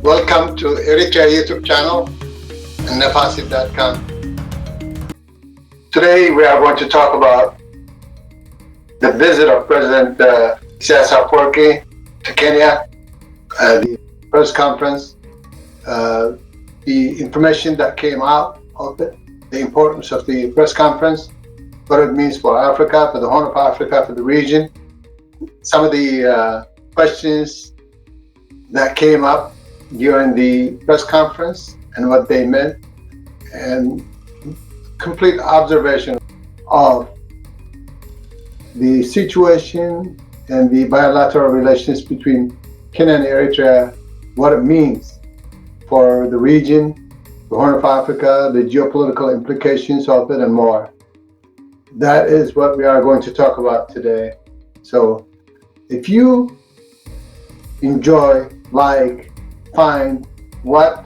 Welcome to Eritrea YouTube Channel and Nafasit.com. Today we are going to talk about the visit of President Isaias Afwerki to Kenya, the press conference, the information that came out of it, the importance of the press conference, what it means for Africa, for the Horn of Africa, for the region, some of the questions that came up during the press conference and what they meant, and complete observation of the situation and the bilateral relations between Kenya and Eritrea, what it means for the region, the Horn of Africa, the geopolitical implications of it, and more. That is what we are going to talk about today. So if you enjoy, like, find what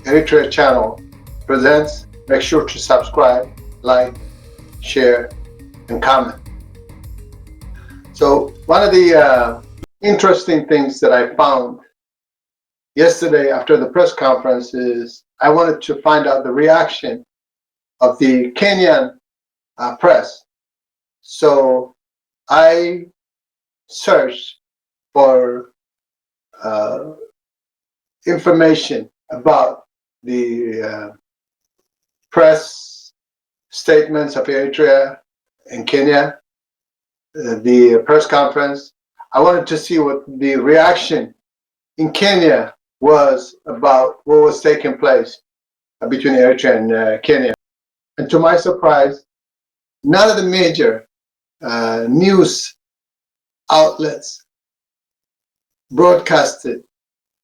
Eritrea Channel presents, make sure to subscribe, like, share, and comment. So one of the interesting things that I found yesterday after the press conference is I wanted to find out the reaction of the Kenyan press. So I searched for information about the press statements of Eritrea and Kenya, the press conference. I wanted to see what the reaction in Kenya was about what was taking place between Eritrea and Kenya. And to my surprise, none of the major news outlets broadcasted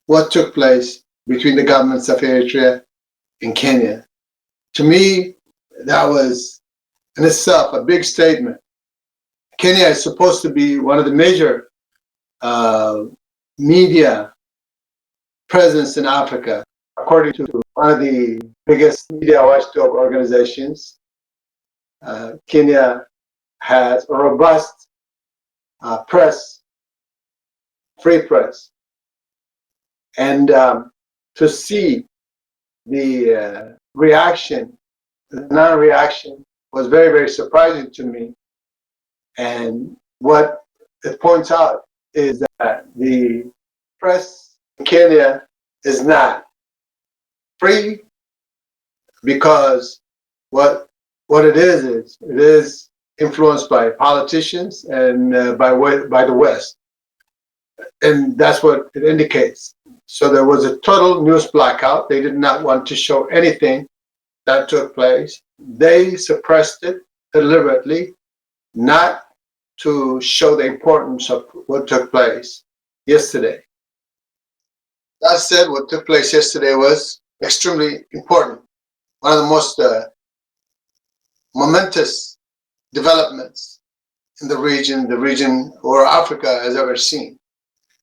what took place between the governments of Eritrea and Kenya. To me, that was in itself a big statement. Kenya is supposed to be one of the major media presence in Africa, according to one of the biggest media watchdog organizations. Kenya has a robust press, free press. And to see the reaction, the non-reaction, was very, very surprising to me. And what it points out is that the press in Kenya is not free, because what it is influenced by politicians and by the West. And that's what it indicates. So there was a total news blackout. They did not want to show anything that took place. They suppressed it deliberately, not to show the importance of what took place yesterday. That said, what took place yesterday was extremely important. One of the most momentous developments in the region or Africa has ever seen,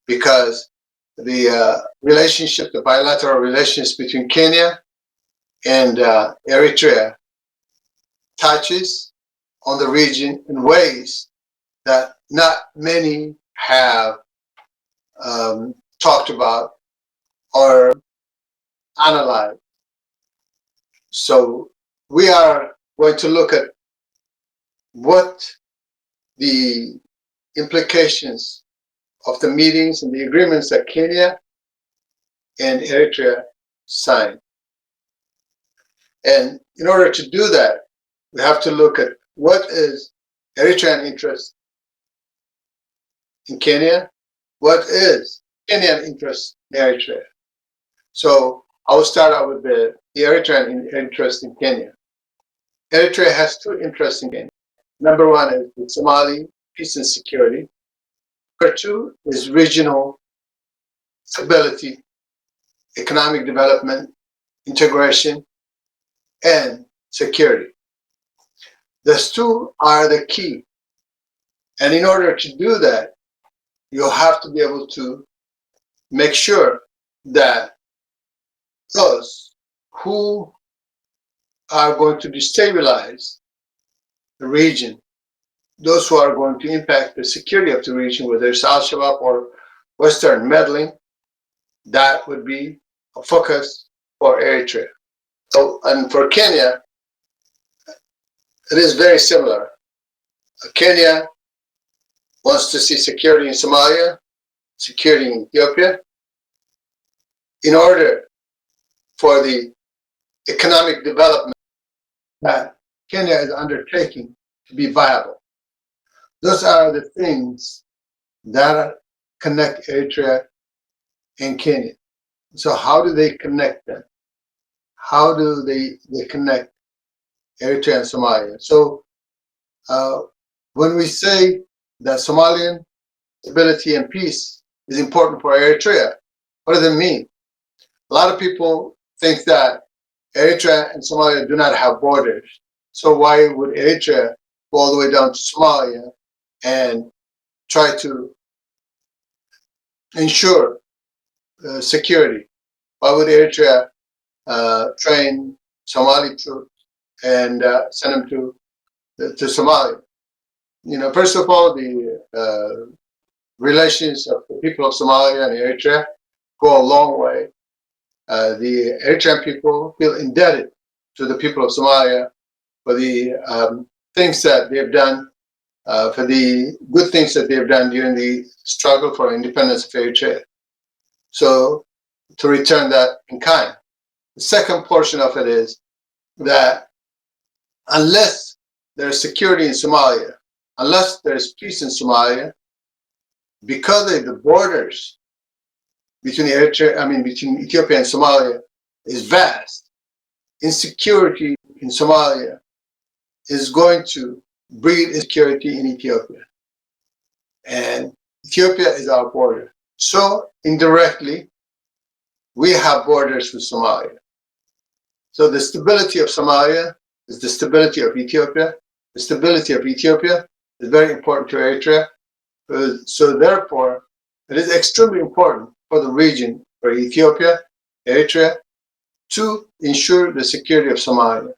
because the relationship, the bilateral relations between Kenya and Eritrea touches on the region in ways that not many have talked about or analyzed. So we are going to look at what the implications of the meetings and the agreements that Kenya and Eritrea signed. And in order to do that, we have to look at what is Eritrean interest in Kenya, what is Kenyan interest in Eritrea. So I will start out with the Eritrean interest in Kenya. Eritrea has two interests in Kenya. Number one is the Somali peace and security. Number two is regional stability, economic development, integration, and security. Those two are the key. And in order to do that, you'll have to be able to make sure that those who are going to destabilize the region, those who are going to impact the security of the region, whether it's Al-Shabaab or Western meddling, that would be a focus for Eritrea. So, and for Kenya, it is very similar. Kenya wants to see security in Somalia, security in Ethiopia, in order for the economic development that Kenya is undertaking to be viable. Those are the things that connect Eritrea and Kenya. So how do they connect them? How do they connect Eritrea and Somalia? So when we say that Somalian stability and peace is important for Eritrea, what does it mean? A lot of people think that Eritrea and Somalia do not have borders. So why would Eritrea go all the way down to Somalia and try to ensure security? Why would Eritrea train Somali troops and send them to Somalia? First of all, the relations of the people of Somalia and Eritrea go a long way. The Eritrean people feel indebted to the people of Somalia for the things that they've done, for the good things that they've done during the struggle for independence of Eritrea. So to return that in kind. The second portion of it is that unless there's security in Somalia, unless there's peace in Somalia, because of the borders between between Ethiopia and Somalia is vast, insecurity in Somalia is going to breed insecurity in Ethiopia. And Ethiopia is our border. So indirectly, we have borders with Somalia. So the stability of Somalia is the stability of Ethiopia. The stability of Ethiopia is very important to Eritrea. So therefore, it is extremely important for the region, for Ethiopia, Eritrea, to ensure the security of Somalia.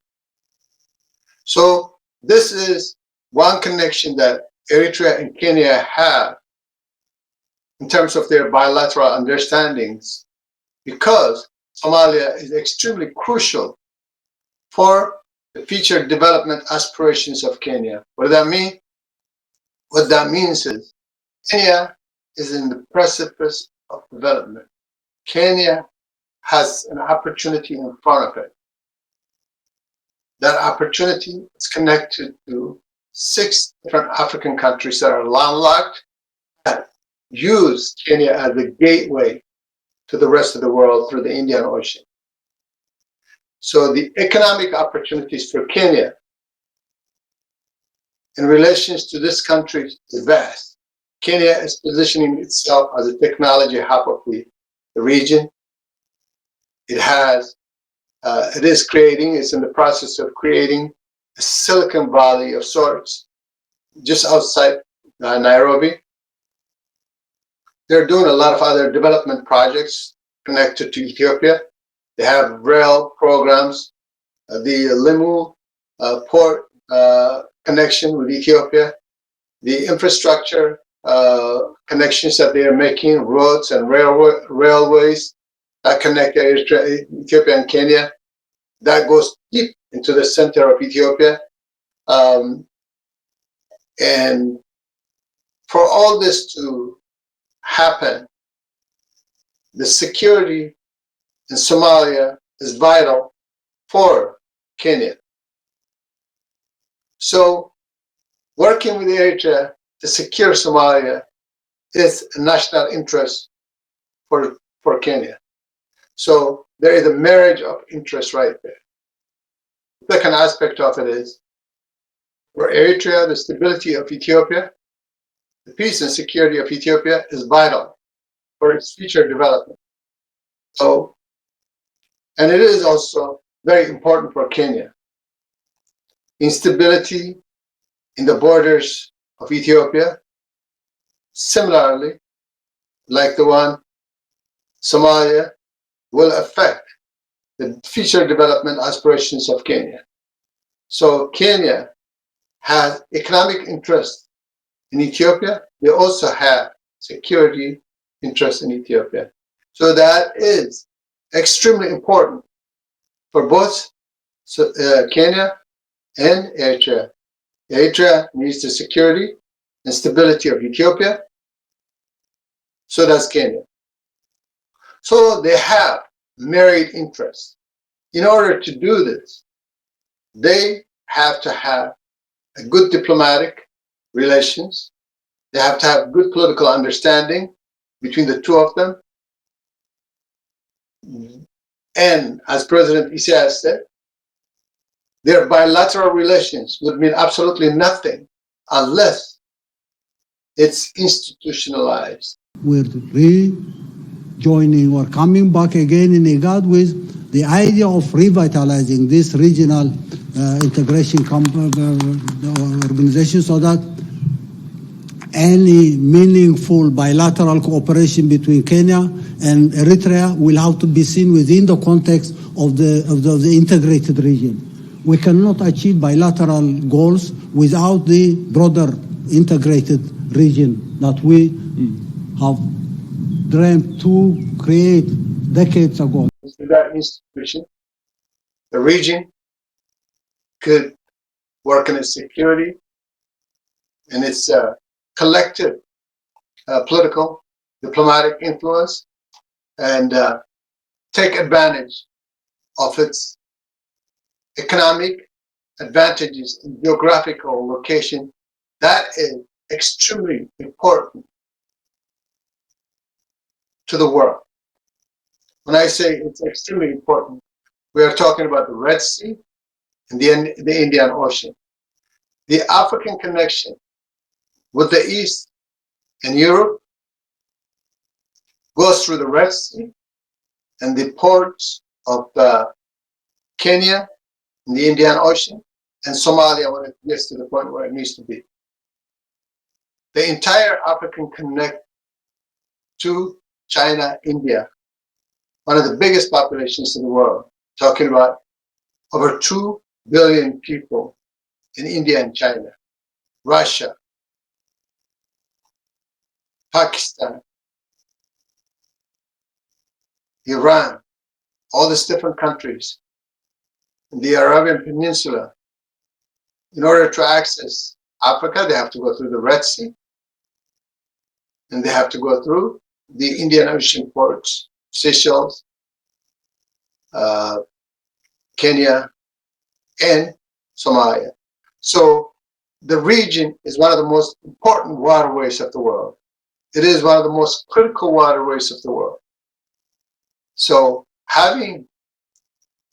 So this is one connection that Eritrea and Kenya have in terms of their bilateral understandings, because Somalia is extremely crucial for the future development aspirations of Kenya. What does that mean? What that means is Kenya is in the precipice of development. Kenya has an opportunity in front of it. That opportunity is connected to 6 different African countries that are landlocked that use Kenya as a gateway to the rest of the world through the Indian Ocean. So the economic opportunities for Kenya in relations to this country is vast. Kenya is positioning itself as a technology hub of the region. It's in the process of creating a Silicon Valley of sorts just outside Nairobi. They're doing a lot of other development projects connected to Ethiopia. They have rail programs, the Limu port connection with Ethiopia, the infrastructure connections that they are making, roads and railways that connect Ethiopia and Kenya, that goes deep into the center of Ethiopia. And for all this to happen, the security in Somalia is vital for Kenya. So working with Eritrea to secure Somalia is a national interest for Kenya. So there is a marriage of interest right there. The second aspect of it is, for Eritrea, the stability of Ethiopia, the peace and security of Ethiopia is vital for its future development. So, and it is also very important for Kenya. Instability in the borders of Ethiopia, similarly, like the one Somalia, will affect the future development aspirations of Kenya. So Kenya has economic interest in Ethiopia. They also have security interest in Ethiopia. So that is extremely important for both Kenya and Eritrea. Eritrea needs the security and stability of Ethiopia. So does Kenya. So they have married interests. In order to do this, they have to have a good diplomatic relations. They have to have good political understanding between the two of them. And as President Isaias said, their bilateral relations would mean absolutely nothing unless it's institutionalized. We're rejoining or coming back again in IGAD with the idea of revitalizing this regional integration organization so that any meaningful bilateral cooperation between Kenya and Eritrea will have to be seen within the context of the integrated region. We cannot achieve bilateral goals without the broader integrated region that we have dreamt to create decades ago. That institution, the region could work in its security and its collective political, diplomatic influence, and take advantage of its economic advantages and geographical location. That is extremely important to the world. When I say it's extremely important, we are talking about the Red Sea and the Indian Ocean. The African connection with the East and Europe goes through the Red Sea and the ports of Kenya in the Indian Ocean and Somalia when it gets to the point where it needs to be. The entire African connect to China, India, one of the biggest populations in the world, talking about over 2 billion people in India and China, Russia, Pakistan, Iran, all these different countries in the Arabian Peninsula. In order to access Africa, they have to go through the Red Sea, and they have to go through the Indian Ocean ports, Seychelles, Kenya, and Somalia. So the region is one of the most important waterways of the world. It is one of the most critical waterways of the world. So having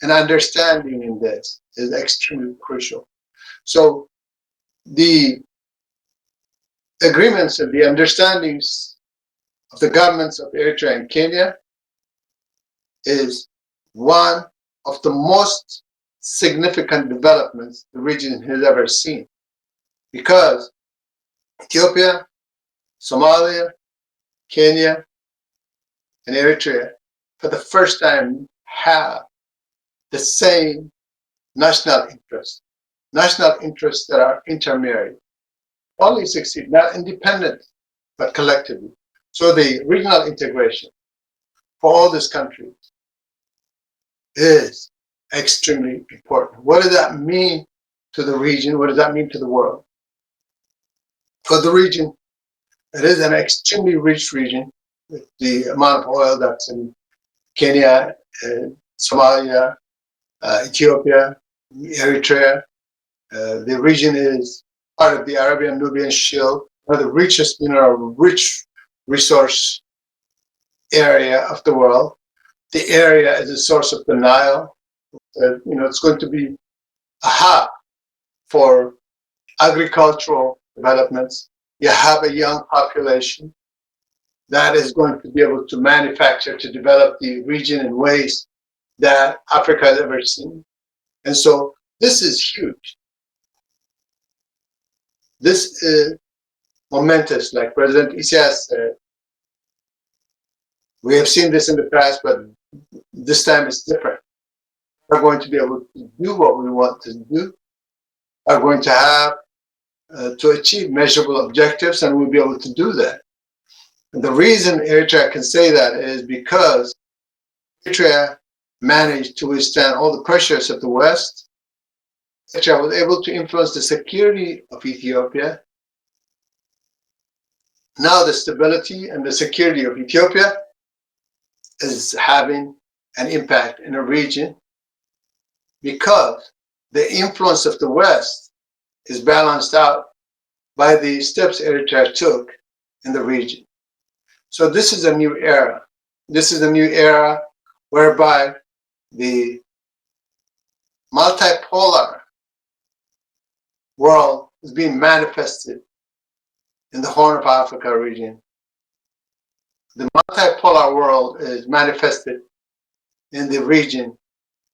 an understanding in this is extremely crucial. So the agreements and the understandings of the governments of Eritrea and Kenya is one of the most significant developments the region has ever seen, because Ethiopia, Somalia, Kenya, and Eritrea for the first time have the same national interests that are intermarried. Only succeed, not independent, but collectively. So the regional integration for all these countries is extremely important. What does that mean to the region? What does that mean to the world? For the region, it is an extremely rich region with the amount of oil that's in Kenya, Somalia, Ethiopia, Eritrea. The region is part of the Arabian Nubian Shield, one of the richest mineral rich resource area of the world. The area is a source of the Nile. It's going to be a hub for agricultural developments. You have a young population that is going to be able to manufacture, to develop the region in ways that Africa has ever seen. And so this is huge. This is momentous, like President Isaias said. We have seen this in the past, but this time it's different. We're going to be able to do what we want to do. We're going to have to achieve measurable objectives, and we'll be able to do that. And the reason Eritrea can say that is because Eritrea managed to withstand all the pressures of the West. Eritrea was able to influence the security of Ethiopia. Now the stability and the security of Ethiopia is having an impact in the region because the influence of the West is balanced out by the steps Eritrea took in the region. So this is a new era. This is a new era whereby the multipolar world is being manifested in the Horn of Africa region. The multipolar world is manifested in the region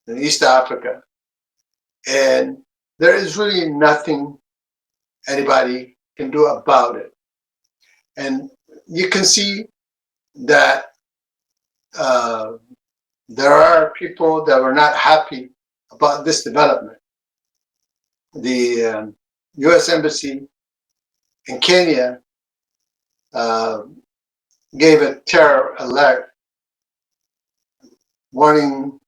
in East Africa. And there is really nothing anybody can do about it. And you can see that there are people that were not happy about this development. The U.S. Embassy in Kenya gave a terror alert warning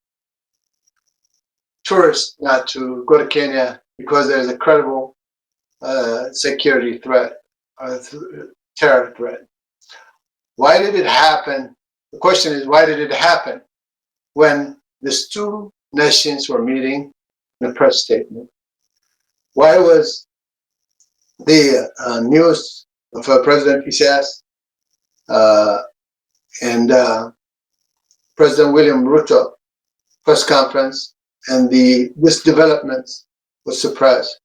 tourists not to go to Kenya because there's a credible security threat, terror threat. Why did it happen? The question is, why did it happen when these two nations were meeting in a press statement? Why was the news of President Isaias and President William Ruto press conference and this development was suppressed?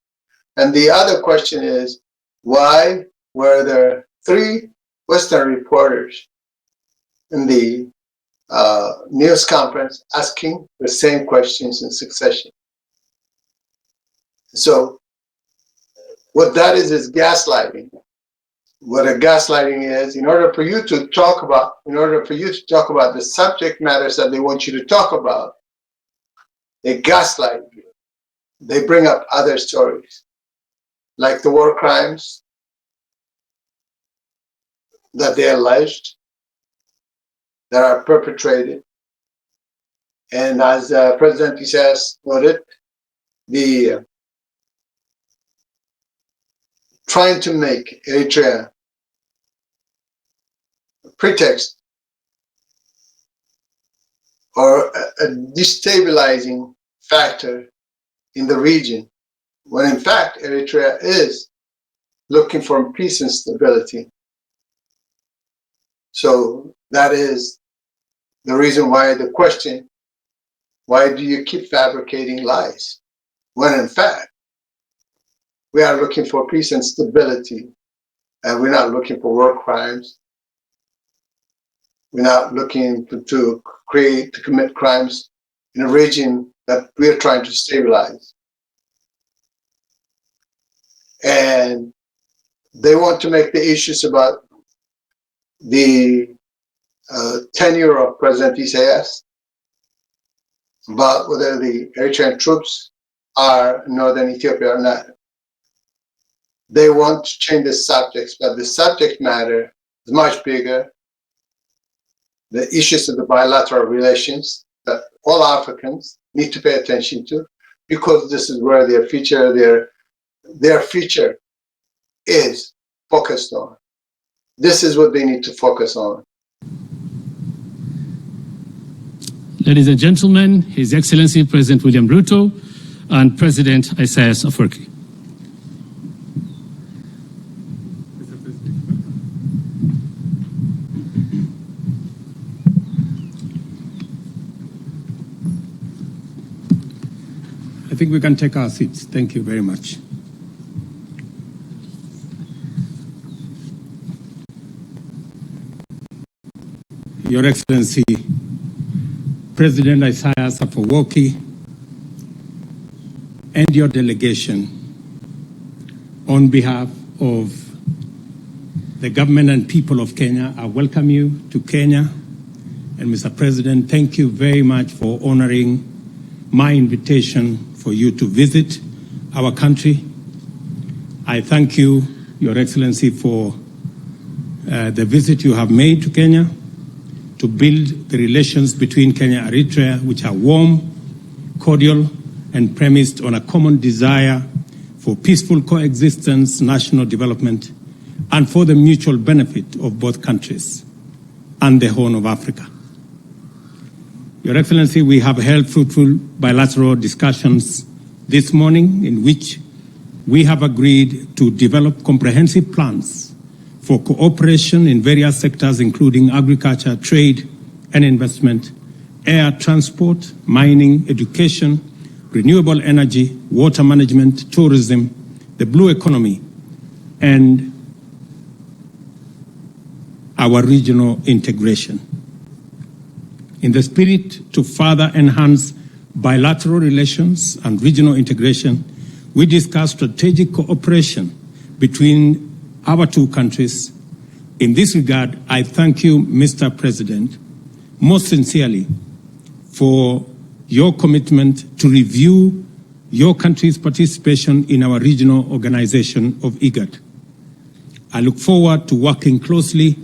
And the other question is, why were there 3 Western reporters in the news conference asking the same questions in succession? So what that is gaslighting. What a gaslighting is, in order for you to talk about the subject matters that they want you to talk about, they gaslight you. They bring up other stories, like the war crimes that they alleged that are perpetrated. And as President Isaias noted, the trying to make Eritrea a pretext or a destabilizing factor in the region, when in fact Eritrea is looking for peace and stability. So that is the reason why the question, why do you keep fabricating lies? When in fact, we are looking for peace and stability, and we're not looking for war crimes. We're not looking to commit crimes in a region that we're trying to stabilize. And they want to make the issues about the tenure of President Isaias, about whether the Eritrean troops are in northern Ethiopia or not. They want to change the subjects, but the subject matter is much bigger. The issues of the bilateral relations that all Africans need to pay attention to, because this is where their future is focused on. This is what they need to focus on. Ladies and gentlemen, His Excellency President William Ruto and President Isaias Afwerki. I think we can take our seats. Thank you very much. Your Excellency, President Isaias Afwerki, and your delegation, on behalf of the government and people of Kenya, I welcome you to Kenya. And Mr. President, thank you very much for honoring my invitation for you to visit our country. I thank you, Your Excellency, for the visit you have made to Kenya to build the relations between Kenya and Eritrea, which are warm, cordial, and premised on a common desire for peaceful coexistence, national development, and for the mutual benefit of both countries and the Horn of Africa. Your Excellency, we have held fruitful bilateral discussions this morning in which we have agreed to develop comprehensive plans for cooperation in various sectors, including agriculture, trade and investment, air transport, mining, education, renewable energy, water management, tourism, the blue economy, and our regional integration. In the spirit to further enhance bilateral relations and regional integration, we discussed strategic cooperation between our two countries. In this regard, I thank you, Mr. President, most sincerely for your commitment to review your country's participation in our regional organization of IGAD. I look forward to working closely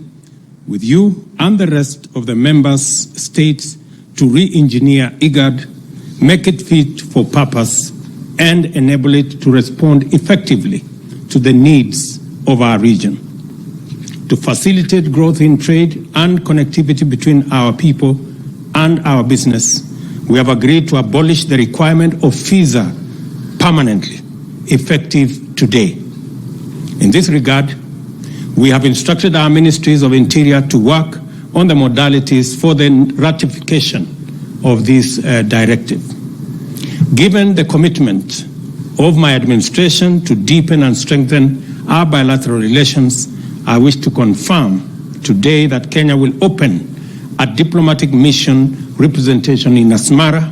with you and the rest of the member states to re-engineer IGAD, make it fit for purpose, and enable it to respond effectively to the needs of our region. To facilitate growth in trade and connectivity between our people and our business, we have agreed to abolish the requirement of visa permanently, effective today. In this regard, we have instructed our ministries of interior to work on the modalities for the ratification of this directive. Given the commitment of my administration to deepen and strengthen our bilateral relations, I wish to confirm today that Kenya will open a diplomatic mission representation in Asmara,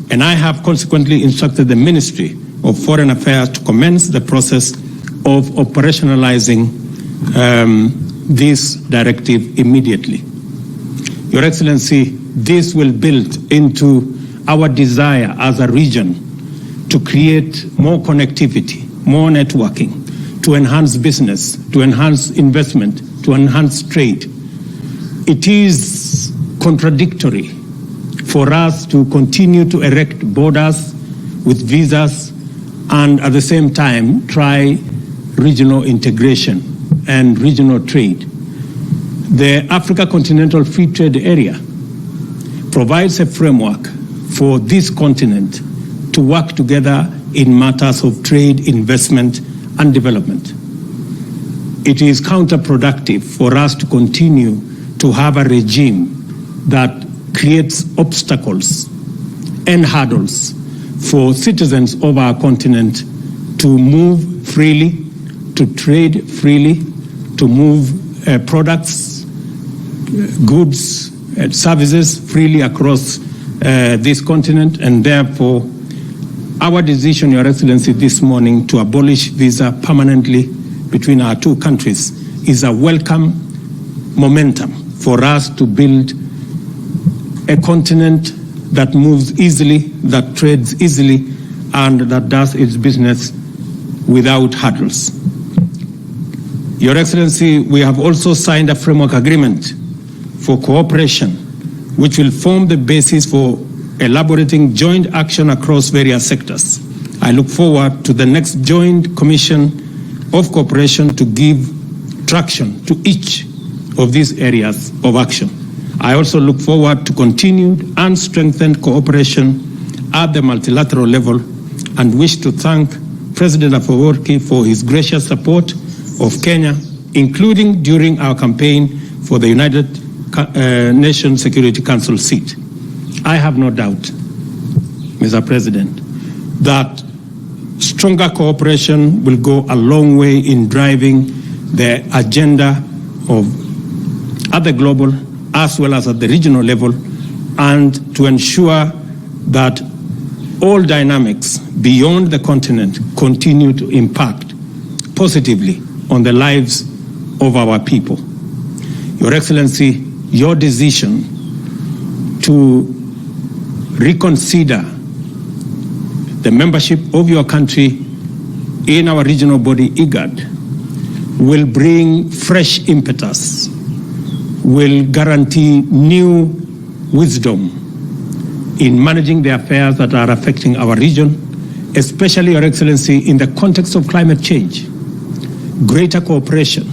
and I have consequently instructed the Ministry of Foreign Affairs to commence the process of operationalizing this directive immediately. Your Excellency, this will build into our desire as a region to create more connectivity, more networking, to enhance business, to enhance investment, to enhance trade. It is contradictory for us to continue to erect borders with visas and at the same time try regional integration and regional trade. The Africa Continental Free Trade Area provides a framework for this continent to work together in matters of trade, investment, and development. It is counterproductive for us to continue to have a regime that creates obstacles and hurdles for citizens of our continent to move freely, to trade freely, to move products, goods, and services freely across this continent, and therefore our decision, Your Excellency, this morning to abolish visa permanently between our two countries is a welcome momentum for us to build a continent that moves easily, that trades easily, and that does its business without hurdles. Your Excellency, we have also signed a framework agreement for cooperation, which will form the basis for elaborating joint action across various sectors. I look forward to the next joint commission of cooperation to give traction to each of these areas of action. I also look forward to continued and strengthened cooperation at the multilateral level and wish to thank President Afwerki for his gracious support of Kenya, including during our campaign for the United Nations Security Council seat. I have no doubt, Mr. President, that stronger cooperation will go a long way in driving the agenda at the global as well as at the regional level, and to ensure that all dynamics beyond the continent continue to impact positively on the lives of our people. Your Excellency, your decision to reconsider the membership of your country in our regional body, IGAD, will bring fresh impetus, will guarantee new wisdom in managing the affairs that are affecting our region, especially, Your Excellency, in the context of climate change. Greater cooperation,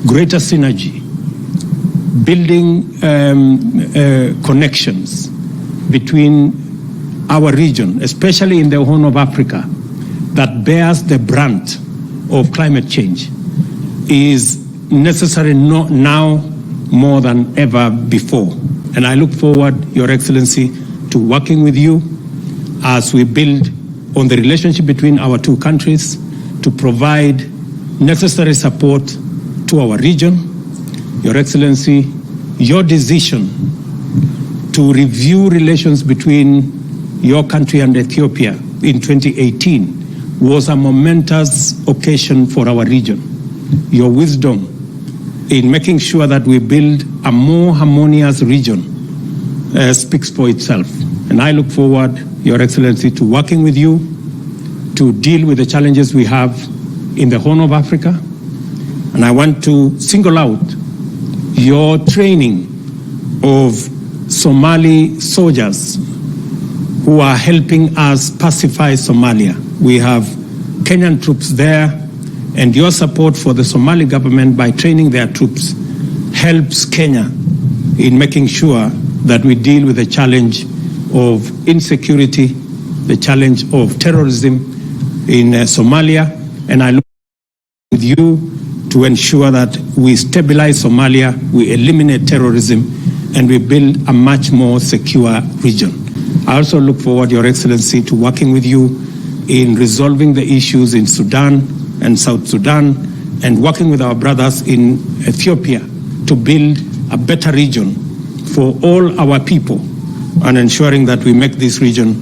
greater synergy, building connections between our region, especially in the Horn of Africa, that bears the brunt of climate change, is necessary now more than ever before. And I look forward, Your Excellency, to working with you as we build on the relationship between our two countries to provide necessary support to our region. Your Excellency, your decision to review relations between your country and Ethiopia in 2018 was a momentous occasion for our region. Your wisdom in making sure that we build a more harmonious region speaks for itself. And I look forward, Your Excellency, to working with you to deal with the challenges we have in the Horn of Africa. And I want to single out your training of Somali soldiers who are helping us pacify Somalia. We have Kenyan troops there, and your support for the Somali government by training their troops helps Kenya in making sure that we deal with the challenge of insecurity, the challenge of terrorism in Somalia. And I look with you to ensure that we stabilize Somalia, we eliminate terrorism, and we build a much more secure region. I also look forward, Your Excellency, to working with you in resolving the issues in Sudan and South Sudan, and working with our brothers in Ethiopia to build a better region for all our people, and ensuring that we make this region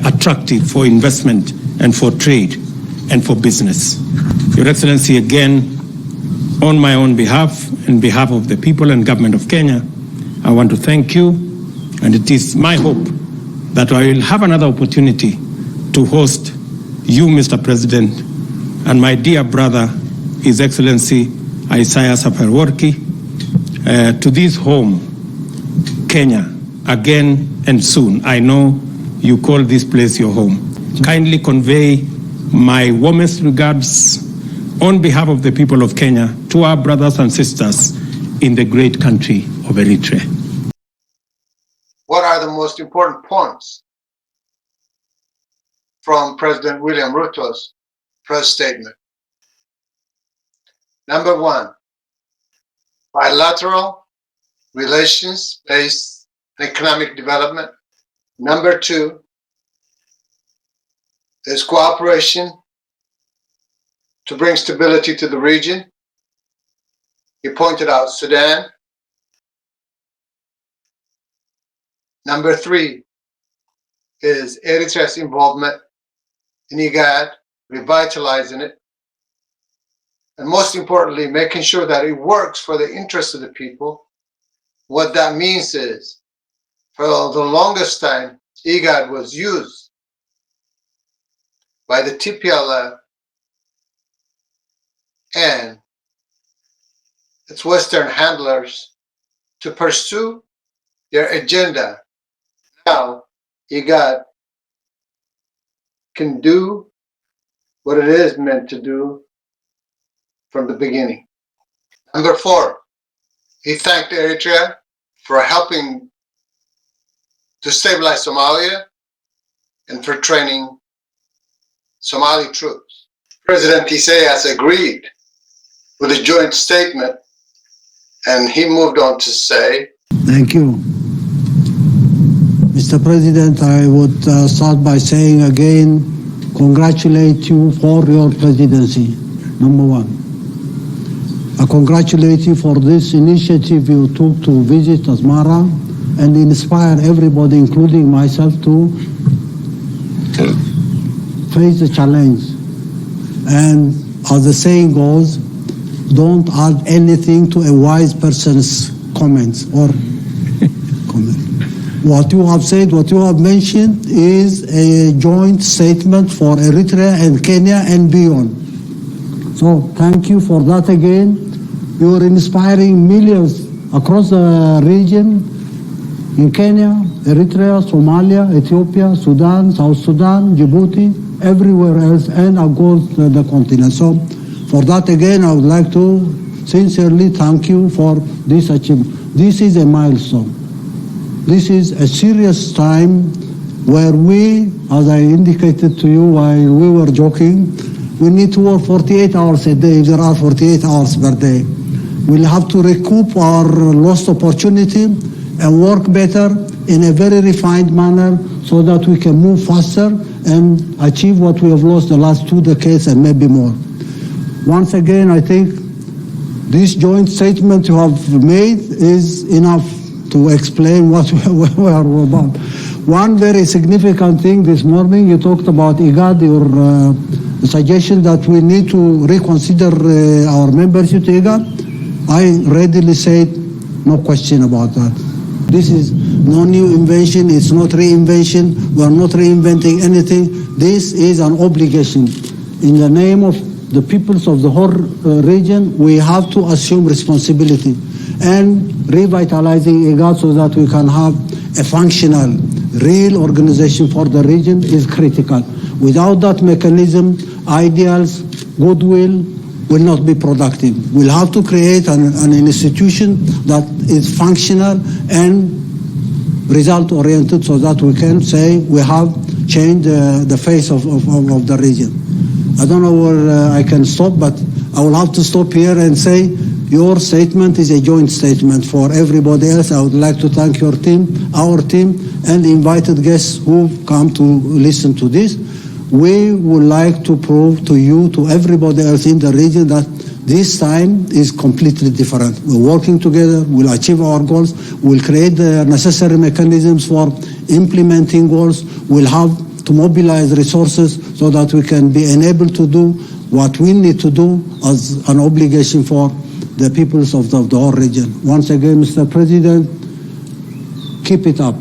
attractive for investment and for trade and for business. Your Excellency, again, on my own behalf and behalf of the people and government of Kenya, I want to thank you, and it is my hope that I will have another opportunity to host you, Mr. President, and my dear brother, His Excellency Isaias Afwerki, to this home, Kenya, again and soon. I know you call this place your home. Kindly convey my warmest regards on behalf of the people of Kenya to our brothers and sisters in the great country of Eritrea. What are the most important points from President William Ruto's press statement? Number one, bilateral relations-based economic development. Number two is cooperation to bring stability to the region. He pointed out Sudan. Number three is Eritrea's involvement in IGAD, revitalizing it, and most importantly, making sure that it works for the interests of the people. What that means is, for the longest time, IGAD was used by the TPLF and its Western handlers to pursue their agenda. Now, IGAD can do what it is meant to do from the beginning. Number four, he thanked Eritrea for helping to stabilize Somalia and for training Somali troops. President Isaias agreed with a joint statement, and he moved on to say, Thank you. Mr. President, I would start by saying again, congratulate you for your presidency, number one. I congratulate you for this initiative you took to visit Asmara and inspire everybody, including myself, to face the challenge. And as the saying goes, don't add anything to a wise person's comments or comment. What you have said, what you have mentioned is a joint statement for Eritrea and Kenya and beyond. So thank you for that again. You are inspiring millions across the region, in Kenya, Eritrea, Somalia, Ethiopia, Sudan, South Sudan, Djibouti, everywhere else, and across the continent. So for that again, I would like to sincerely thank you for this achievement. This is a milestone. This is a serious time where we, as I indicated to you while we were joking, we need to work 48 hours a day if there are 48 hours per day. We'll have to recoup our lost opportunity and work better in a very refined manner so that we can move faster and achieve what we have lost the last 2 decades and maybe more. Once again, I think this joint statement you have made is enough to explain what we are about. One very significant thing this morning, you talked about IGAD, your suggestion that we need to reconsider our membership to IGAD. I readily said, no question about that. This is no new invention, it's not reinvention, we are not reinventing anything. This is an obligation. In the name of the peoples of the whole region, we have to assume responsibility and revitalizing IGAD so that we can have a functional, real organization for the region is critical. Without that mechanism, ideals, goodwill will not be productive. We'll have to create an institution that is functional and result-oriented so that we can say we have changed the face of the region. I don't know where I can stop, but I will have to stop here and say your statement is a joint statement for everybody else. I would like to thank your team, our team, and the invited guests who've come to listen to this. We would like to prove to you, to everybody else in the region, that this time is completely different. We're working together, we'll achieve our goals, we'll create the necessary mechanisms for implementing goals, we'll have to mobilize resources so that we can be enabled to do what we need to do as an obligation for the peoples of the whole region. Once again, Mr. President, keep it up.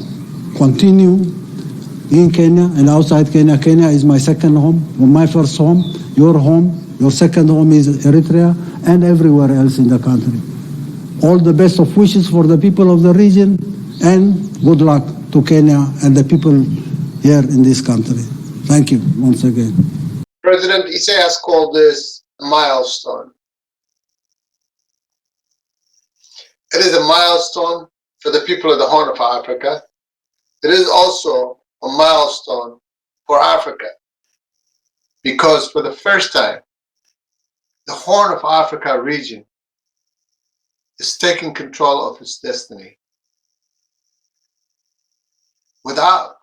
Continue in Kenya and outside Kenya. Kenya is my second home, my first home, your second home is Eritrea, and everywhere else in the country. All the best of wishes for the people of the region, and good luck to Kenya and the people here in this country. Thank you once again. President Isaias called this a milestone. It is a milestone for the people of the Horn of Africa. It is also a milestone for Africa, because for the first time, the Horn of Africa region is taking control of its destiny without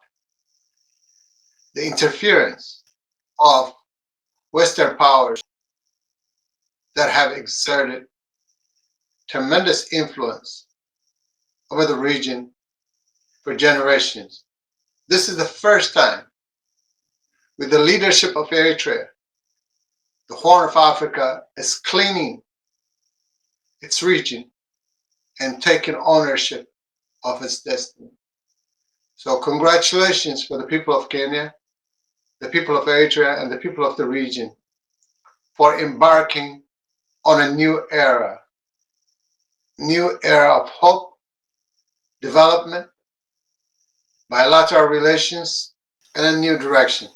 the interference of Western powers that have exerted tremendous influence over the region for generations. This is the first time, with the leadership of Eritrea, the Horn of Africa is cleaning its region and taking ownership of its destiny. So congratulations for the people of Kenya, the people of Eritrea, and the people of the region for embarking on a new era of hope, development, bilateral relations, and a new direction.